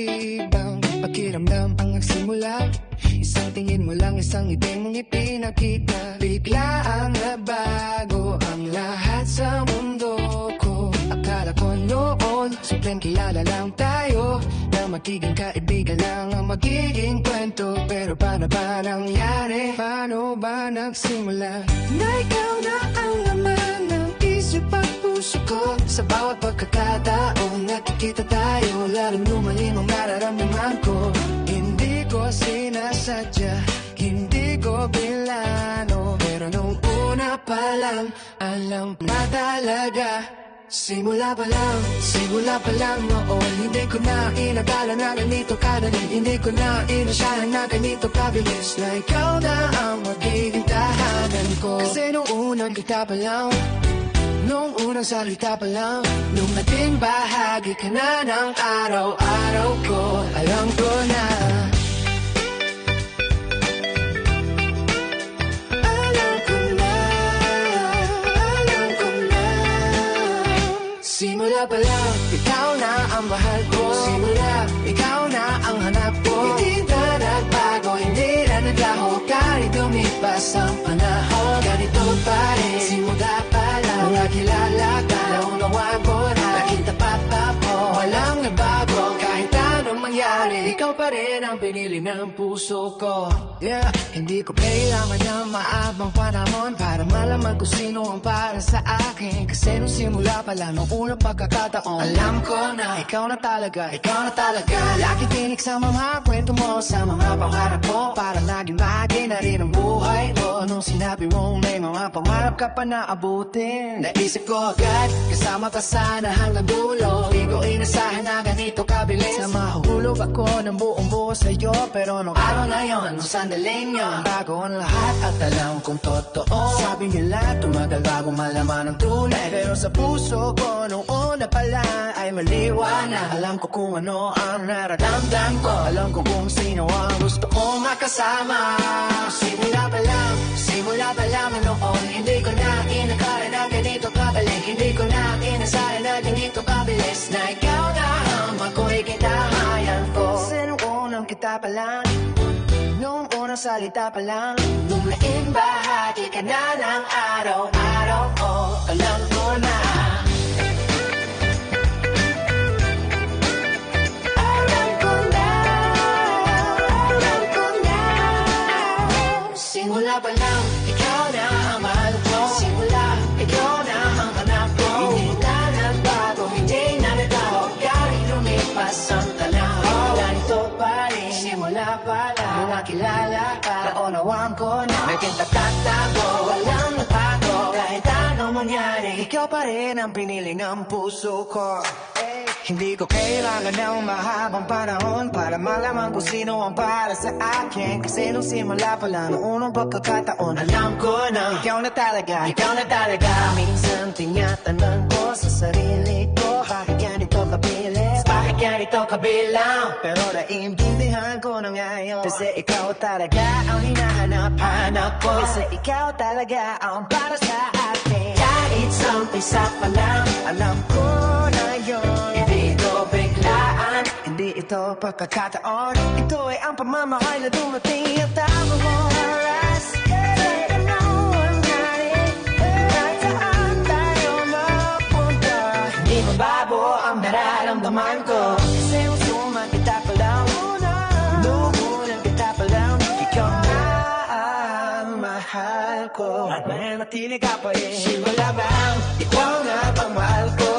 kakaibang pakiramdam ang nagsimula. Isang tingin mo lang, isang ngiti mong ipinakita. Bigla ang nabago ang lahat sa mundo ko. Akala ko noon, simpleng kilala lang tayo, na magiging kaibigan lang ang magiging kwento. Pero paano ba nangyari? Paano ba nagsimula? Na ikaw na ang laman ng isip at puso ko. Sa bawat pagkakataon nakikita tayo, lalong lumalim ang nararamdaman ko. Hindi ko sinasadya, hindi ko bilano, pero nung una pa lang, alam na talaga. Simula pa lang noon, hindi ko na inakala na ganito kadali. Hindi ko na inasahan na ganito kabilis, na ikaw na ang magiging tahanan ko. Kasi nung unang kita pa lang, nung unang salita pa lang, nung naging bahagi ka na ng araw-araw ko, alam ko na. Simula pa lang, ikaw na ang mahal ko. Simula, ikaw na ang hanap ko. Hindi na nagbago, hindi na naglaho. Kahit lumipas ang panahon, ganito pa rin. Simula pa lang, mga kilala ka, naunawaan ko na. Nakita pa po, walang nabago. Kahit anong mangyari, ikaw pa rin ang pinili ng puso ko. Yeah, hindi ko kailangan ng maabang panahon para malaman kung sino ang para sa akin. Kasi nung simula pa lang, nung unang pagkakataon, alam ko na ikaw na talaga, ikaw na talaga. Lagi tinig sa mga kwento mo, sa mga pangarap mo, para naging bahagi na rin ang buhay mo. Nung sinabi mong may mga pangarap ka pa na abutin, naisip ko agad, kasama ka sana hanggang dulo. Di ko inasahan na ganito kabilis, na mahuhulog ako ng buong buo sa'yo. Pero nung araw na yon, nung sandaling yon, bago ang lahat at alam kong totoo. Sabi nila tumagal bago malaman ang tunay, pero sa puso ko nung una pala ay maliwanag. Alam ko kung ano ang nararamdam ko, alam ko kung sino ang gusto kong makasama. Simula pa lang noon, hindi ko na inakala na ganito kabalik. Hindi ko na inasahan na ganito kabilis, na ikaw na ang makikitahayan ko. Kasi nung unang kita pa lang, nung unang salita pa lang, nung naging bahagi ka na ng araw-araw ko, alam ko na. Simula pa lang, ikaw na ang mahal ko. Simula, ikaw na ang hanap ko. Hindi na nagbago, hindi na nagbago. Kahit lumipas ang panahon, ganito pa rin. Simula pa lang, mga kilala ka, naunawaan ko na. Naging tatatago, walang nagbago. Kahit anong mangyari, ikaw pa rin ang pinili ng puso ko. Hindi ko kailangan ng mahabang panahon para malaman kung sino ang para sa akin. Kasi nung simula pa lang, nung unang pagkakataon, alam ko na ikaw na talaga, ikaw na talaga. Minsan tinatanong ko sa sarili ko, bakit ganito kabilis, bakit ganito kabilang? Pero naiintindihan ko na ngayon, kasi ikaw talaga ang hinahanap-hanap ko. Kasi ikaw talaga ang para sa akin. Kahit sa umpisa pa lang, alam ko na yun. Hindi ito pagkakataon, ito ay ang pamamahal na dumating at tamang oras. Kahit anong mangyari, kahit saan tayo mapunta, hindi mababo ang nararamdaman ko. Kasi usuma kita pa lang, nung unang kita pa lang, ikaw na ang mahal ko. At manatili ka pa rin. Simula bang ikaw na pang mahal ko?